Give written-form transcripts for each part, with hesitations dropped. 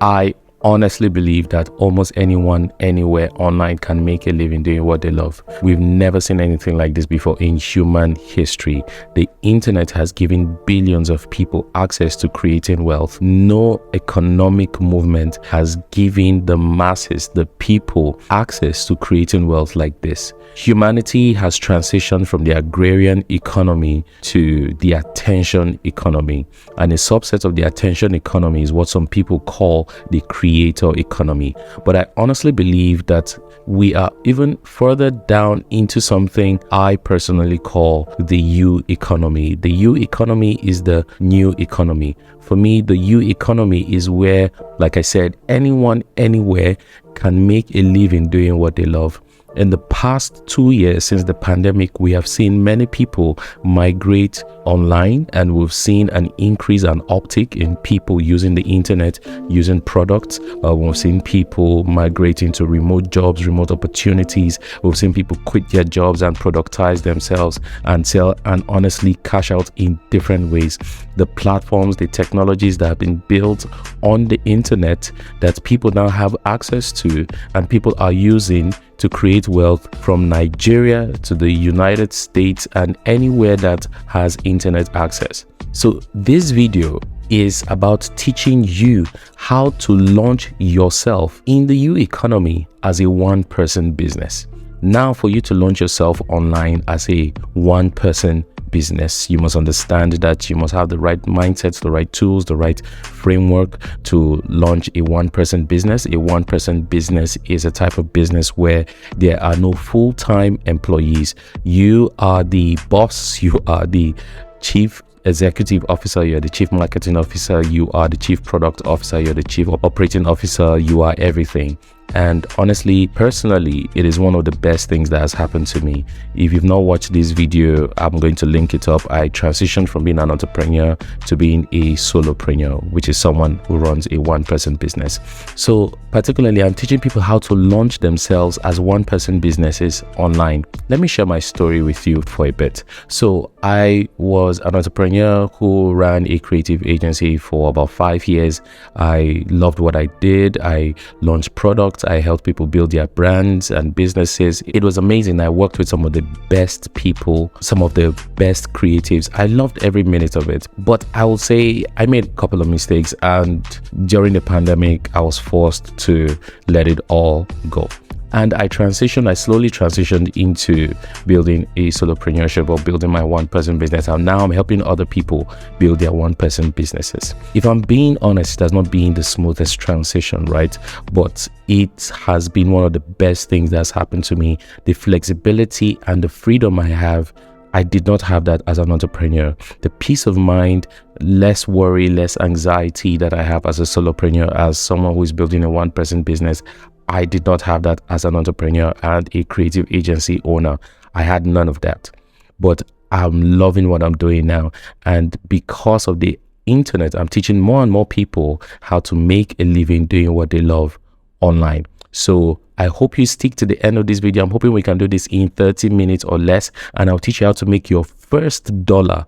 I honestly believe that almost anyone, anywhere online can make a living doing what they love. We've never seen anything like this before in human history. The internet has given billions of people access to creating wealth. No economic movement has given the masses, the people, access to creating wealth like this. Humanity has transitioned from the agrarian economy to the attention economy, and a subset of the attention economy is what some people call the creator economy. But I honestly believe that we are even further down into something I personally call the U economy. The U economy is the new economy. For me, the U economy is where, like I said, anyone, anywhere can make a living doing what they love. In the past 2 years since the pandemic, we have seen many people migrate online, and we've seen an increase and uptick in people using the internet, using products. We've seen people migrating to remote jobs, remote opportunities. We've seen people quit their jobs and productize themselves and sell and honestly cash out in different ways. The platforms, the technologies that have been built on the internet that people now have access to and people are using to create wealth, from Nigeria to the United States and anywhere that has internet access. So this video is about teaching you how to launch yourself in the U economy as a one-person business. Now, for you to launch yourself online as a one-person business, you must understand that you must have the right mindsets, the right tools, the right framework to launch a one-person business. A one-person business is a type of business where there are no full-time employees. You are the boss, you are the chief executive officer, you're the chief marketing officer, you are the chief product officer, you're the chief operating officer, you are everything. And honestly, personally, it is one of the best things that has happened to me. If you've not watched this video, I'm going to link it up. I transitioned from being an entrepreneur to being a solopreneur, which is someone who runs a one-person business. So particularly, I'm teaching people how to launch themselves as one-person businesses online. Let me share my story with you for a bit. So I was an entrepreneur who ran a creative agency for about 5 years. I loved what I did. I launched products. I helped people build their brands and businesses. It was amazing. I worked with some of the best people, some of the best creatives. I loved every minute of it. But I will say I made a couple of mistakes, and during the pandemic, I was forced to let it all go. And I slowly transitioned into building a solopreneurship, or building my one-person business. And now I'm helping other people build their one-person businesses. If I'm being honest, it has not been the smoothest transition, right? But it has been one of the best things that's happened to me. The flexibility and the freedom I have, I did not have that as an entrepreneur. The peace of mind, less worry, less anxiety that I have as a solopreneur, as someone who is building a one-person business, I did not have that as an entrepreneur and a creative agency owner. I had none of that. But I'm loving what I'm doing now. And because of the internet, I'm teaching more and more people how to make a living doing what they love online. So I hope you stick to the end of this video. I'm hoping we can do this in 30 minutes or less, and I'll teach you how to make your first dollar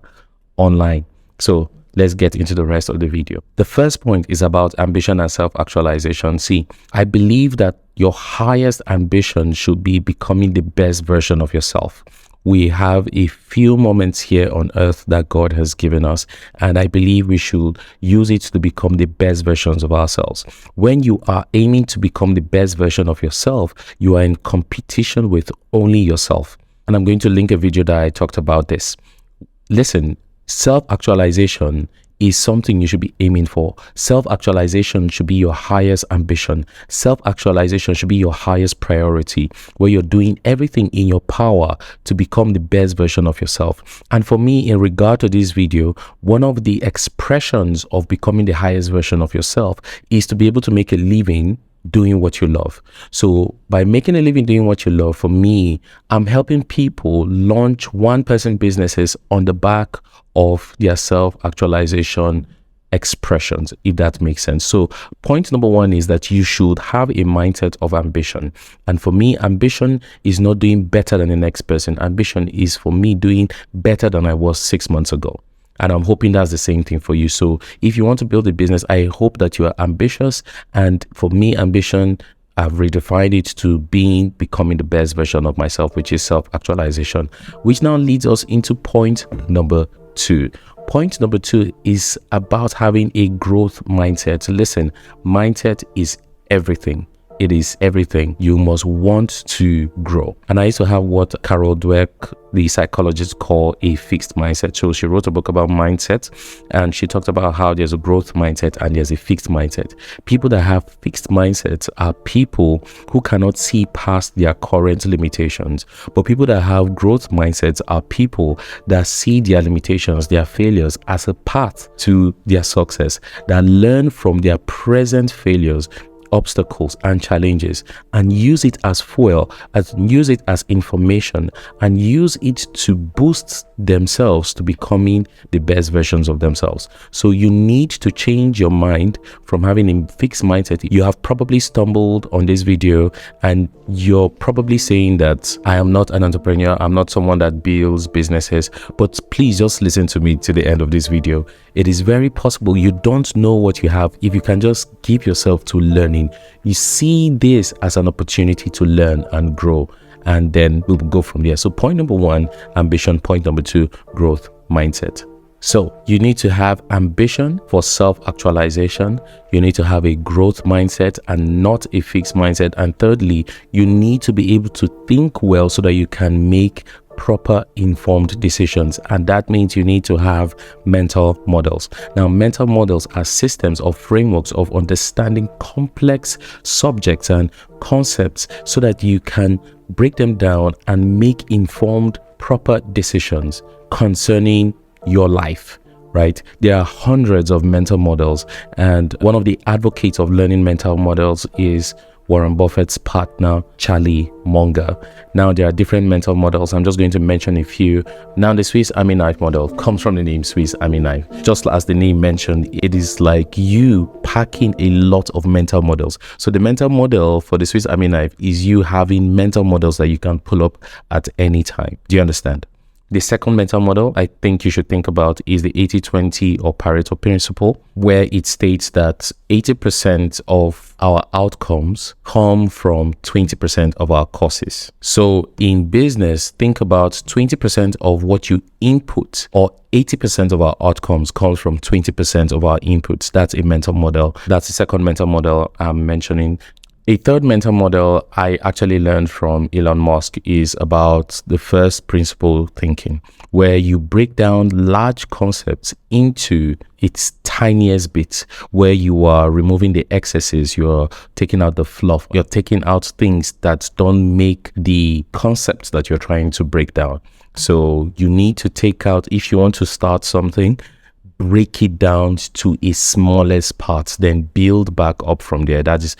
online. So let's get into the rest of the video. The first point is about ambition and self-actualization. See, I believe that your highest ambition should be becoming the best version of yourself. We have a few moments here on earth that God has given us, and I believe we should use it to become the best versions of ourselves. When you are aiming to become the best version of yourself, you are in competition with only yourself. And I'm going to link a video that I talked about this. Listen, self-actualization is something you should be aiming for. Self-actualization should be your highest ambition. Self-actualization should be your highest priority, where you're doing everything in your power to become the best version of yourself. And for me, in regard to this video, one of the expressions of becoming the highest version of yourself is to be able to make a living doing what you love. So by making a living doing what you love, for me, I'm helping people launch one-person businesses on the back of their self-actualization expressions, if that makes sense. So point number one is that you should have a mindset of ambition. And for me, ambition is not doing better than the next person. Ambition is for me doing better than I was 6 months ago. And I'm hoping that's the same thing for you. So if you want to build a business, I hope that you are ambitious. And for me, ambition, I've redefined it to becoming the best version of myself, which is self-actualization, which now leads us into point number 2. Point number 2 is about having a growth mindset. Listen, mindset is everything. It is everything. You must want to grow. And I used to have what Carol Dweck, the psychologist, call a fixed mindset. So she wrote a book about mindset, and she talked about how there's a growth mindset and there's a fixed mindset. People that have fixed mindsets are people who cannot see past their current limitations. But people that have growth mindsets are people that see their limitations, their failures as a path to their success, that learn from their present failures, obstacles and challenges, and use it as fuel, and use it as information, and use it to boost themselves to becoming the best versions of themselves. So you need to change your mind from having a fixed mindset. You have probably stumbled on this video and you're probably saying that I am not an entrepreneur, I'm not someone that builds businesses, but please just listen to me to the end of this video. It is very possible you don't know what you have if you can just give yourself to learning. You see this as an opportunity to learn and grow, and then we'll go from there. So point number 1, ambition. Point number 2, growth mindset. So you need to have ambition for self-actualization. You need to have a growth mindset and not a fixed mindset. And thirdly, you need to be able to think well so that you can make proper informed decisions, and that means you need to have mental models. Now, mental models are systems or frameworks of understanding complex subjects and concepts so that you can break them down and make informed, proper decisions concerning your life. Right? There are hundreds of mental models, and one of the advocates of learning mental models is Warren Buffett's partner, Charlie Munger. Now, there are different mental models. I'm just going to mention a few. Now, the Swiss Army knife model comes from the name Swiss Army knife. Just as the name mentioned, it is like you packing a lot of mental models. So the mental model for the Swiss Army knife is you having mental models that you can pull up at any time. Do you understand? The second mental model I think you should think about is the 80-20 or Pareto principle, where it states that 80% of our outcomes come from 20% of our courses. So in business, think about 20% of what you input, or 80% of our outcomes comes from 20% of our inputs. That's a mental model. That's the second mental model I'm mentioning. A third mental model I actually learned from Elon Musk is about the first principle thinking, where you break down large concepts into its tiniest bits, where you are removing the excesses, you're taking out the fluff, you're taking out things that don't make the concepts that you're trying to break down. So you need to take out, if you want to start something, break it down to its smallest parts, then build back up from there. That is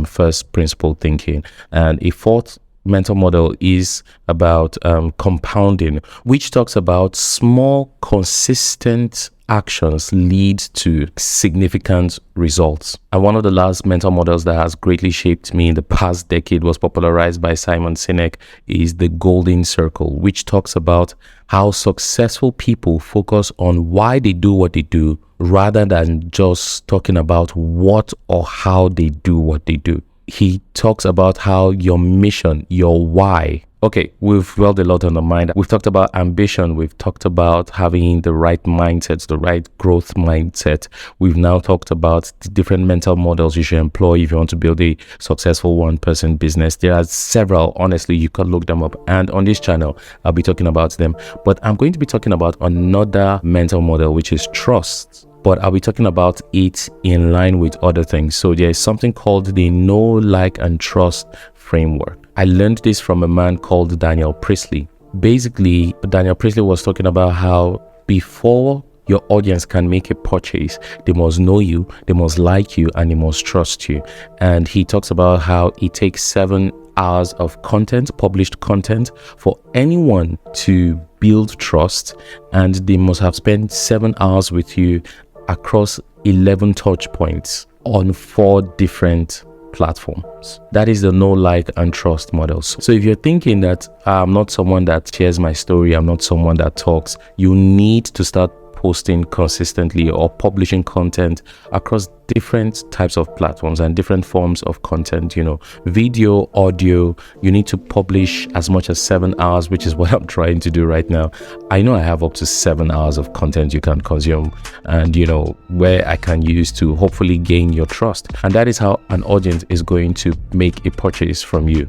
first principle thinking. And a fourth mental model is about compounding, which talks about small, consistent actions lead to significant results. And one of the last mental models that has greatly shaped me in the past decade was popularized by Simon Sinek, is the golden circle, which talks about how successful people focus on why they do what they do rather than just talking about what or how they do what they do. He talks about how your mission, your why. Okay, we've dwelled a lot on the mind. We've talked about ambition. We've talked about having the right mindset, the right growth mindset. We've now talked about the different mental models you should employ if you want to build a successful one-person business. There are several. Honestly, you can look them up. And on this channel, I'll be talking about them. But I'm going to be talking about another mental model, which is trust. But I'll be talking about it in line with other things. So there is something called the know, like, and trust framework. I learned this from a man called Daniel Priestley. Basically, Daniel Priestley was talking about how before your audience can make a purchase, they must know you, they must like you, and they must trust you. And he talks about how it takes 7 hours of content, published content, for anyone to build trust, and they must have spent 7 hours with you across 11 touch points on 4 different platforms. That is the know, like, and trust models. So if you're thinking that I'm not someone that shares my story, I'm not someone that talks, you need to start posting consistently or publishing content across different types of platforms and different forms of content, video, audio. You need to publish as much as 7 hours, which is what I'm trying to do right now. I know I have up to 7 hours of content you can consume, and where I can use to hopefully gain your trust. And that is how an audience is going to make a purchase from you.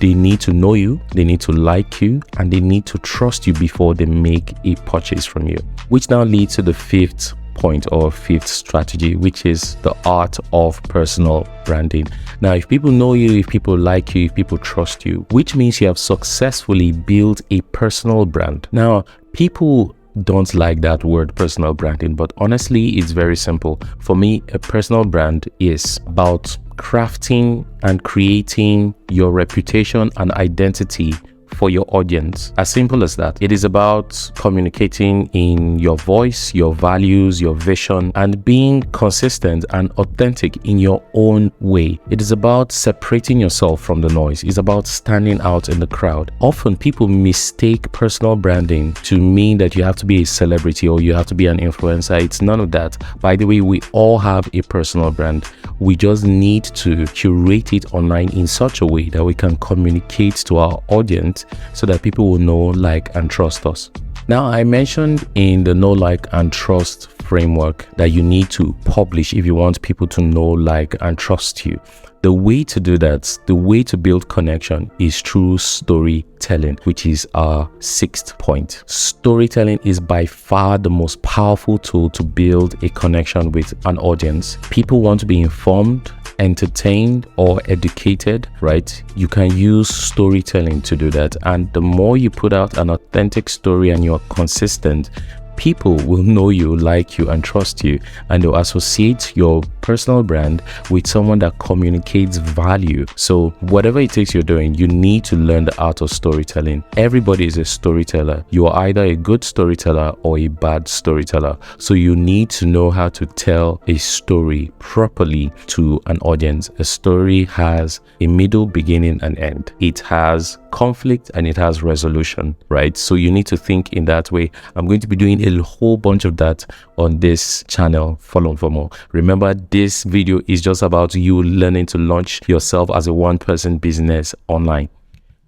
They need to know you, they need to like you, and they need to trust you before they make a purchase from you. Which now leads to the fifth point or fifth strategy, which is the art of personal branding. Now, if people know you, if people like you, if people trust you, which means you have successfully built a personal brand. Now, people don't like that word personal branding, but honestly, it's very simple. For me, a personal brand is about crafting and creating your reputation and identity for your audience. As simple as that. It is about communicating in your voice, your values, your vision, and being consistent and authentic in your own way. It is about separating yourself from the noise. It's about standing out in the crowd. Often people mistake personal branding to mean that you have to be a celebrity or you have to be an influencer. It's none of that. By the way, we all have a personal brand. We just need to curate it online in such a way that we can communicate to our audience so that people will know, like, and trust us. Now, I mentioned in the know, like, and trust framework that you need to publish if you want people to know, like, and trust you. The way to do that, the way to build connection is through storytelling, which is our sixth point. Storytelling is by far the most powerful tool to build a connection with an audience. People want to be informed, entertained, or educated, right? You can use storytelling to do that. And the more you put out an authentic story and you're consistent, people will know you, like you, and trust you, and they'll associate your personal brand with someone that communicates value. So whatever it takes you're doing, you need to learn the art of storytelling. Everybody is a storyteller. You are either a good storyteller or a bad storyteller. So you need to know how to tell a story properly to an audience. A story has a middle, beginning, and end. It has conflict and it has resolution, right? So you need to think in that way. I'm going to be doing a whole bunch of that on this channel. Follow for more. Remember, this video is just about you learning to launch yourself as a one-person business online.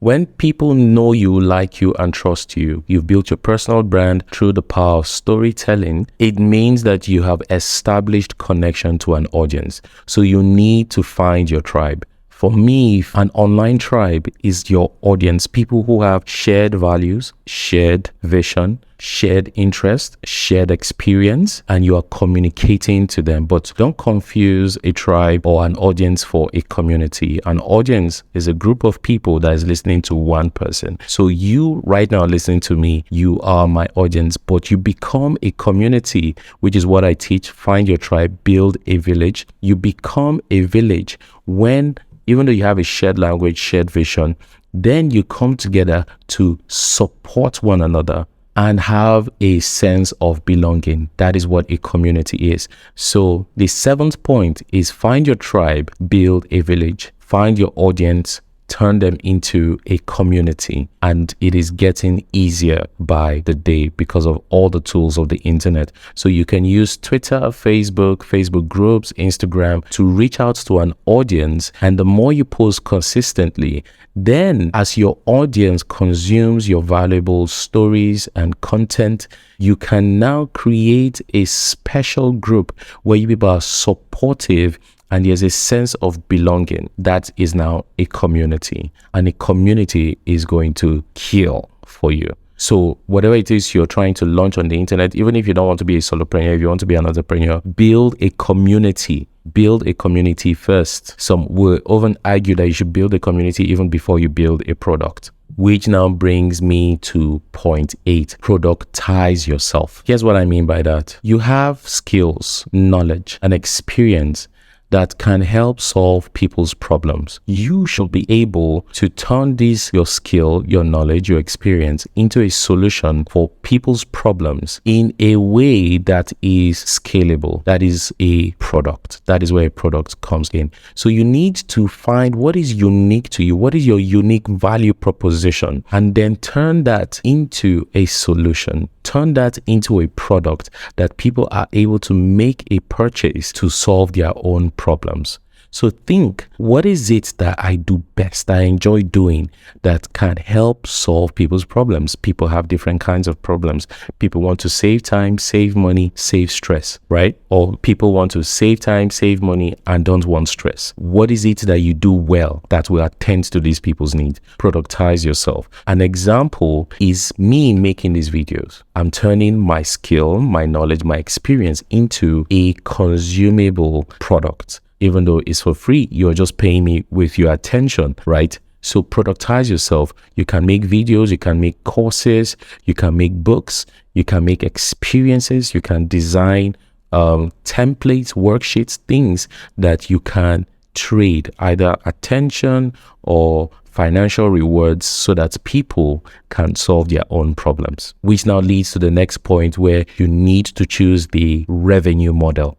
When people know you, like you, and trust you, you've built your personal brand through the power of storytelling. It means that you have established connection to an audience. So you need to find your tribe. For me, an online tribe is your audience, people who have shared values, shared vision, shared interest, shared experience, and you are communicating to them. But don't confuse a tribe or an audience for a community. An audience is a group of people that is listening to one person. So you right now listening to me, you are my audience, but you become a community, which is what I teach. Find your tribe, build a village. You become a village when, even though you have a shared language, shared vision, then you come together to support one another and have a sense of belonging. That is what a community is. So the seventh point is find your tribe, build a village, find your audience, turn them into a community. And it is getting easier by the day because of all the tools of the internet. So you can use Twitter, Facebook groups, Instagram to reach out to an audience. And the more you post consistently, then as your audience consumes your valuable stories and content, you can now create a special group where you people are supportive and there's a sense of belonging. That is now a community, and a community is going to kill for you. So whatever it is you're trying to launch on the internet, even if you don't want to be a solopreneur, if you want to be an entrepreneur, build a community. Build a community first. Some will often argue that you should build a community even before you build a product. Which now brings me to point 8, productize yourself. Here's what I mean by that. You have skills, knowledge, and experience that can help solve people's problems. You should be able to turn this, your skill, your knowledge, your experience, into a solution for people's problems in a way that is scalable. That is a product. That is where a product comes in. So you need to find what is unique to you, what is your unique value proposition, and then turn that into a solution. Turn that into a product that people are able to make a purchase to solve their own problems. So think, what is it that I do best, that I enjoy doing, that can help solve people's problems? People have different kinds of problems. People want to save time, save money, save stress, right? Or people want to save time, save money, and don't want stress. What is it that you do well that will attend to these people's needs? Productize yourself. An example is me making these videos. I'm turning my skill, my knowledge, my experience into a consumable product. Even though it's for free, you're just paying me with your attention, right? So productize yourself. You can make videos, you can make courses, you can make books, you can make experiences, you can design templates, worksheets, things that you can trade, either attention or financial rewards, so that people can solve their own problems. Which now leads to the next point, where you need to choose the revenue model.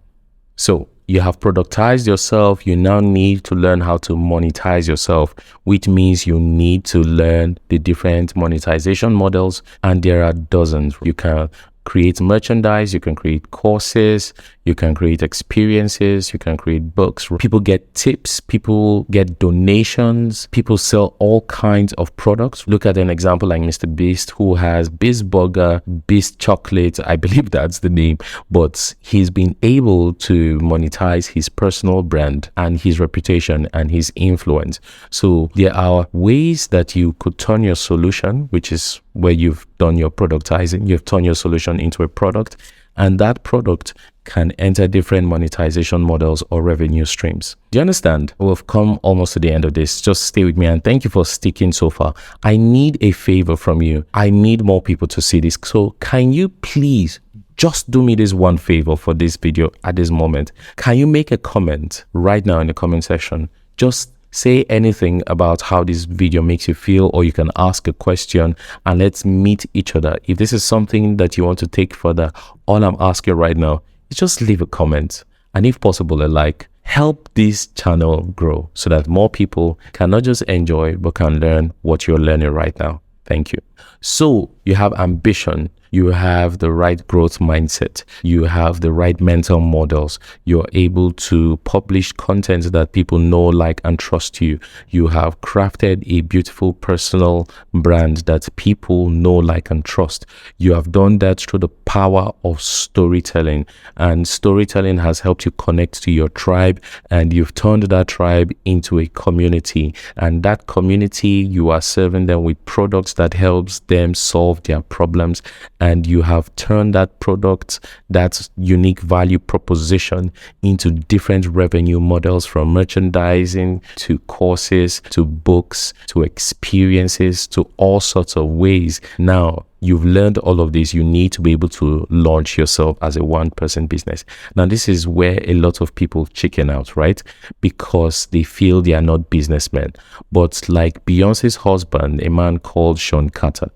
So you have productized yourself. You now need to learn how to monetize yourself, which means you need to learn the different monetization models, and there are dozens. You can create merchandise, you can create courses, you can create experiences, you can create books. People get tips, people get donations, people sell all kinds of products. Look at an example like Mr. Beast, who has Beast Burger, Beast Chocolate, I believe that's the name, but he's been able to monetize his personal brand and his reputation and his influence. So there are ways that you could turn your solution, which is where you've done your productizing, you've turned your solution into a product, and that product can enter different monetization models or revenue streams. Do you understand? We've come almost to the end of this. Just stay with me, and thank you for sticking so far. I need a favor from you. I need more people to see this. So can you please just do me this one favor for this video at this moment? Can you make a comment right now in the comment section? Just say anything about how this video makes you feel, or you can ask a question and let's meet each other. If this is something that you want to take further, all I'm asking right now is just leave a comment, and if possible a like. Help this channel grow so that more people can not just enjoy but can learn what you're learning right now. Thank you. So you have ambition, you have the right growth mindset, you have the right mental models, you're able to publish content that people know, like, and trust you. You have crafted a beautiful personal brand that people know, like, and trust. You have done that through the power of storytelling, and storytelling has helped you connect to your tribe, and you've turned that tribe into a community, and that community, you are serving them with products that helps them solve their problems, and you have turned that product, that unique value proposition, into different revenue models, from merchandising to courses to books to experiences to all sorts of ways. Now you've learned all of this, you need to be able to launch yourself as a one-person business. Now this is where a lot of people chicken out, right? Because they feel they are not businessmen. But like Beyonce's husband, a man called Sean Carter,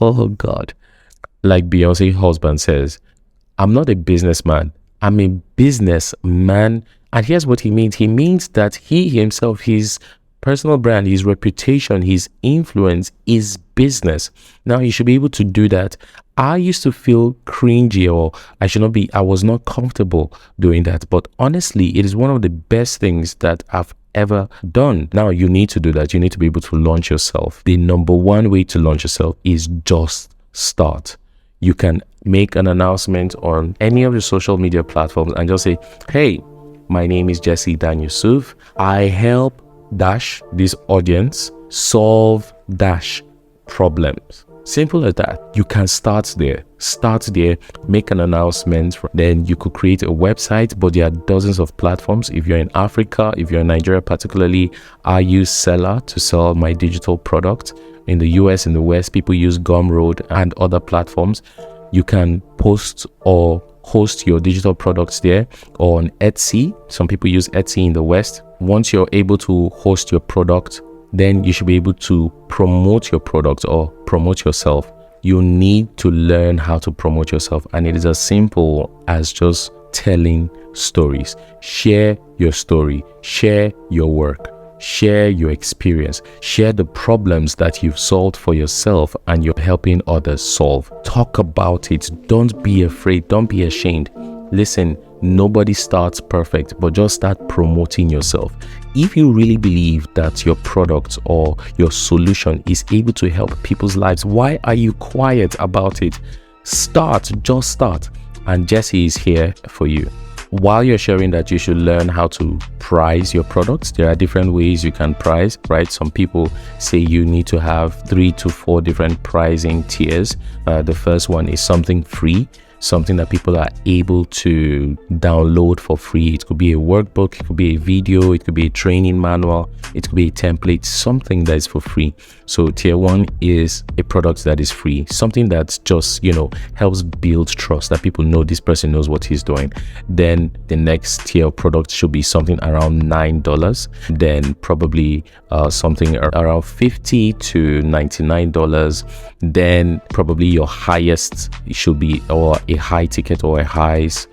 oh God, like Beyonce's husband says, I'm not a businessman, I'm a businessman. And here's what he means. He means that he himself, his personal brand, his reputation, his influence is business. Now you should be able to do that. I used to feel cringy, or I was not comfortable doing that. But honestly, it is one of the best things that I've ever done. Now you need to do that. You need to be able to launch yourself. The number one way to launch yourself is just start. You can make an announcement on any of the social media platforms and just say, hey, my name is Jesse Dan Yusuf. I help dash this audience solve dash problems. Simple as that. You can start there. Make an announcement. Then you could create a website, but there are dozens of platforms. If you're in Africa, if you're in Nigeria particularly, I use Seller to sell my digital product. In the US, in the West, people use Gumroad and other platforms. You can post or host your digital products there, or on Etsy. Some people use Etsy in the West. Once you're able to host your product, then you should be able to promote your product or promote yourself. You need to learn how to promote yourself, and it is as simple as just telling stories. Share your story, share your work, share your experience, share the problems that you've solved for yourself and you're helping others solve. Talk about it. Don't be afraid, don't be ashamed. Listen, nobody starts perfect, but just start promoting yourself. If you really believe that your product or your solution is able to help people's lives, why are you quiet about it? Just start. And Jesse is here for you. While you're sharing that, you should learn how to price your products. There are different ways you can price, right? Some people say you need to have 3 to 4 different pricing tiers. The first one is something free, something that people are able to download for free. It could be a workbook, it could be a video, it could be a training manual, it could be a template, something that is for free. So tier 1 is a product that is free, something that just, helps build trust, that people know this person knows what he's doing. Then the next tier of product should be something around $9, then probably something around $50 to $99. Then probably your highest should be or a high ticket or a highs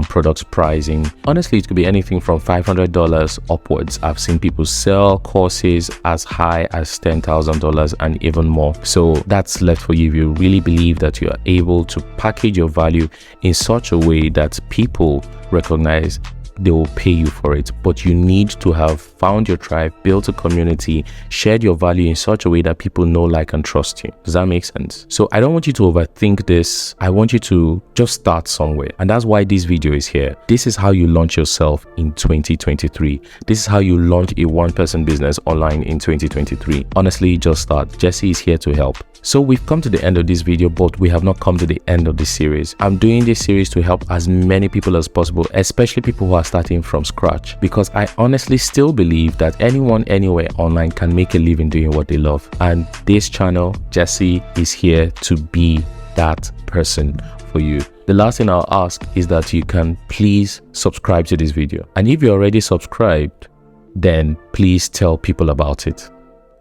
product pricing. Honestly, it could be anything from $500 upwards. I've seen people sell courses as high as $10,000 and even more. So that's left for you if you really believe that you are able to package your value in such a way that people recognize they will pay you for it. But you need to have found your tribe, built a community, shared your value in such a way that people know, like, and trust you. Does that make sense? So I don't want you to overthink this. I want you to just start somewhere. And that's why this video is here. This is how you launch yourself in 2023. This is how you launch a one-person business online in 2023. Honestly, just start. Jesse is here to help. So we've come to the end of this video, but we have not come to the end of this series. I'm doing this series to help as many people as possible, especially people who are starting from scratch, because I honestly still believe that anyone, anywhere online can make a living doing what they love. And this channel, Jesse, is here to be that person for you. The last thing I'll ask is that you can please subscribe to this video. And if you're already subscribed, then please tell people about it.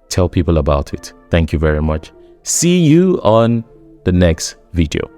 Tell people about it. Thank you very much. See you on the next video.